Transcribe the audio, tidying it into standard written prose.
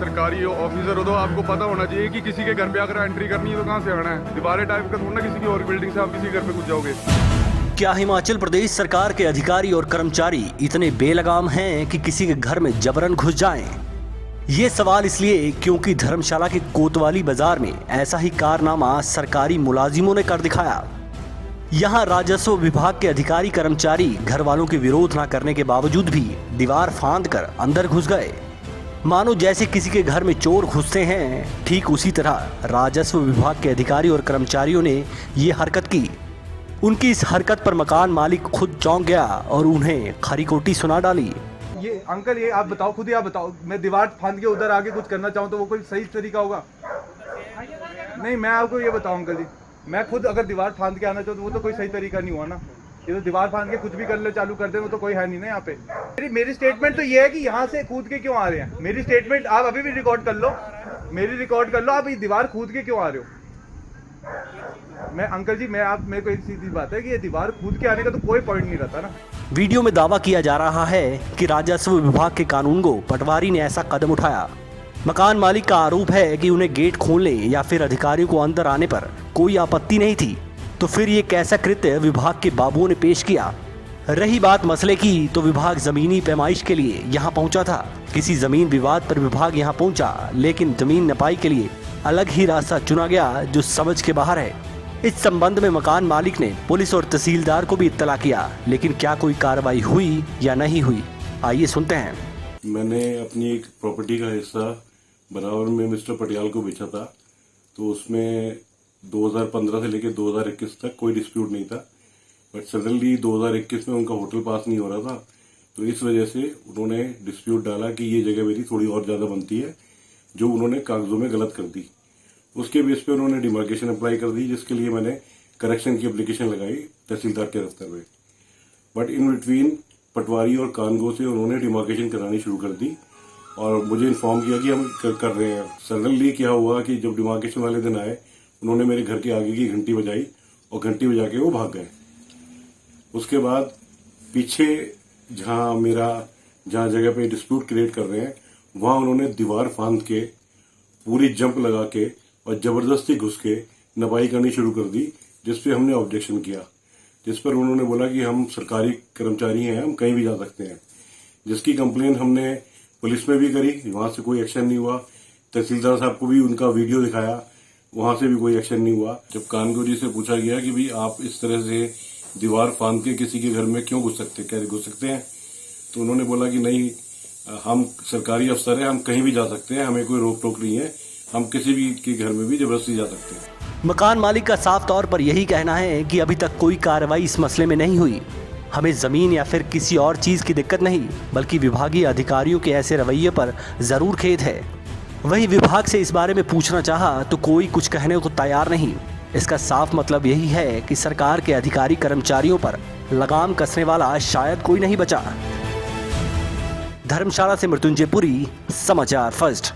सरकारी ऑफिसर हो तो आपको पता होना चाहिए कि किसी के घर पे अगर एंट्री करनी है तो कहाँ से आना है। दीवारें टाइप का थोड़ा ना किसी की और बिल्डिंग से आप किसी घर पे घुस जाओगे। क्या हिमाचल प्रदेश सरकार के अधिकारी और कर्मचारी इतने बेलगाम हैं कि किसी के घर में जबरन घुस जाएं? ये सवाल इसलिए क्योंकि धर्मशाला के कोतवाली बाजार में ऐसा ही कारनामा सरकारी मुलाजिमों ने कर दिखाया। यहाँ राजस्व विभाग के अधिकारी कर्मचारी घर वालों के विरोध न करने के बावजूद भी दीवार फांद कर अंदर घुस गए। मानो जैसे किसी के घर में चोर घुसते हैं, ठीक उसी तरह राजस्व विभाग के अधिकारी और कर्मचारियों ने ये हरकत की। उनकी इस हरकत पर मकान मालिक खुद चौंक गया और उन्हें खरी खोटी सुना डाली। ये अंकल, ये आप बताओ, खुद ही आप बताओ, मैं दीवार फांद के उधर आगे कुछ करना चाहूँ तो वो कोई सही तरीका होगा? नहीं, मैं आपको ये बताऊँ अंकल जी, मैं खुद अगर दीवार फांद के आना चाहूँ तो वो तो कोई सही तरीका नहीं हुआ ना। ये तो दीवार फांद के कुछ भी कर ले चालू कर दे, वो तो कोई है नहीं ना यहाँ पे। मेरी स्टेटमेंट तो ये है कि यहाँ से कूद के क्यों आ रहे हैं। मेरी स्टेटमेंट आप अभी भी रिकॉर्ड कर लो, मेरी रिकॉर्ड कर लो, आप ये दीवार कूद के क्यों आ रहे हो। मैं अंकल जी, मेरे को एक सीधी बात है कि ये दीवार कूद के आने का तो कोई पॉइंट नहीं रहता ना। वीडियो में दावा किया जा रहा है कि राजस्व विभाग के कानूनगो पटवारी ने ऐसा कदम उठाया। मकान मालिक का आरोप है कि उन्हें गेट खोलने या फिर अधिकारियों को अंदर आने पर कोई आपत्ति नहीं थी, तो फिर ये कैसा कृत्य विभाग के बाबुओं ने पेश किया। रही बात मसले की, तो विभाग जमीनी पैमाइश के लिए यहाँ पहुँचा था। किसी जमीन विवाद पर विभाग यहाँ पहुँचा, लेकिन जमीन नपाई के लिए अलग ही रास्ता चुना गया जो समझ के बाहर है। इस संबंध में मकान मालिक ने पुलिस और तहसीलदार को भी इत्तला किया, लेकिन क्या कोई कार्रवाई हुई या नहीं हुई, आइए सुनते हैं। मैंने अपनी एक प्रॉपर्टी का हिस्सा बराबर में मिस्टर पटियाल को बेचा था, तो उसमें 2015 से लेकर 2021 तक कोई डिस्प्यूट नहीं था। बट सडनली 2021 में उनका होटल पास नहीं हो रहा था, तो इस वजह से उन्होंने डिस्प्यूट डाला कि ये जगह मेरी थोड़ी और ज्यादा बनती है, जो उन्होंने कागजों में गलत कर दी। उसके बेस पे उन्होंने डिमार्केशन अप्लाई कर दी, जिसके लिए मैंने करेक्शन की एप्लीकेशन लगाई तहसीलदार के दफ्तर में। बट इन बिटवीन पटवारी और कानगो से उन्होंने डिमार्केशन करानी शुरू कर दी और मुझे इन्फॉर्म किया कि हम कर रहे हैं। सडनली क्या हुआ कि जब डिमार्केशन वाले दिन आए, उन्होंने मेरे घर के आगे की घंटी बजाई और घंटी बजा के वो भाग गए। उसके बाद पीछे जहां जगह पे डिस्प्यूट क्रिएट कर रहे हैं, वहां उन्होंने दीवार फांद के पूरी जंप लगा के और जबरदस्ती घुस के नपाई करनी शुरू कर दी, जिसपे हमने ऑब्जेक्शन किया। जिस पर उन्होंने बोला कि हम सरकारी कर्मचारी हैं, हम कहीं भी जा सकते हैं। जिसकी कंप्लेन हमने पुलिस में भी करी, वहां से कोई एक्शन नहीं हुआ। तहसीलदार साहब को भी उनका वीडियो दिखाया, वहां से भी कोई एक्शन नहीं हुआ। जब कानगो जी से पूछा गया कि भाई आप इस तरह से दीवार फांद के किसी के घर में क्यों घुस सकते हैं, तो उन्होंने बोला कि नहीं, हम सरकारी अफसर हैं, हम कहीं भी जा सकते हैं, हमें कोई रोक टोक नहीं है, हम किसी भी के घर में भी जबरदस्ती जा सकते हैं। मकान मालिक का साफ तौर पर यही कहना है कि अभी तक कोई कार्रवाई इस मसले में नहीं हुई। हमें जमीन या फिर किसी और चीज की दिक्कत नहीं, बल्कि विभागीय अधिकारियों के ऐसे रवैये पर जरूर खेद है। वही विभाग से इस बारे में पूछना चाहा तो कोई कुछ कहने को तैयार नहीं। इसका साफ मतलब यही है कि सरकार के अधिकारी कर्मचारियों पर लगाम कसने वाला शायद कोई नहीं बचा। धर्मशाला से मृत्युंजय पुरी, समाचार फर्स्ट।